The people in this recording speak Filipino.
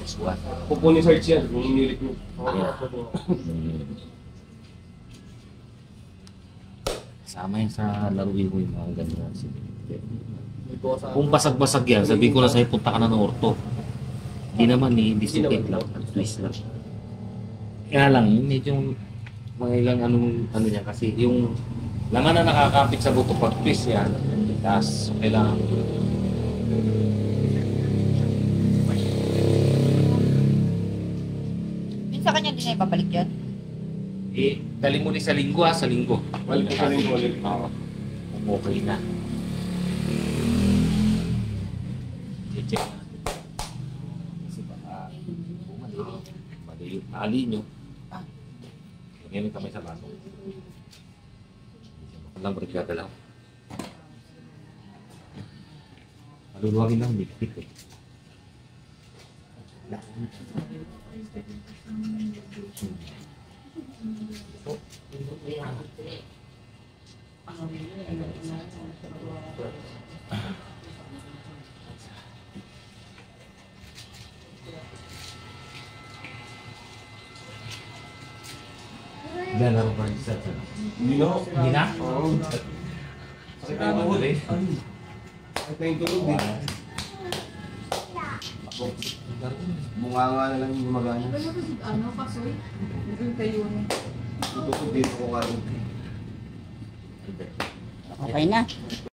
6-1. Pupunin search yan, kung inilit mo. Kasama yan sa laruin ko yung mga ganyan. Kung basag-basag yan, sabihin ko na sa'yo, punta ka na ng orto. Hindi naman, dislocate lang, twist lang. Kaya lang, medyo mga ilang ano niya kasi yung laman na nakakapit sa buto pag twist yan, tapos kailangan Sa kanya din ay babalik yan? dali mo ni sa linggo sa linggo. Balik ko sa linggo ulit. Oo. Kung okay na. I-check natin. Kasi baka mali yung ali nyo. Ngayon kami sa baso. Walang brigada lang. Maluluwagin lang, dikit eh. Ilan ako pa isa sa? Hindi na. Hindi na? Oo. Sakit na yung tuhod. Sakit na yung tuhod eh. Bunganga na lang yung gumagana. Ano, kasoy? Doon kayo. Tuhod dito ko kain. Okay na.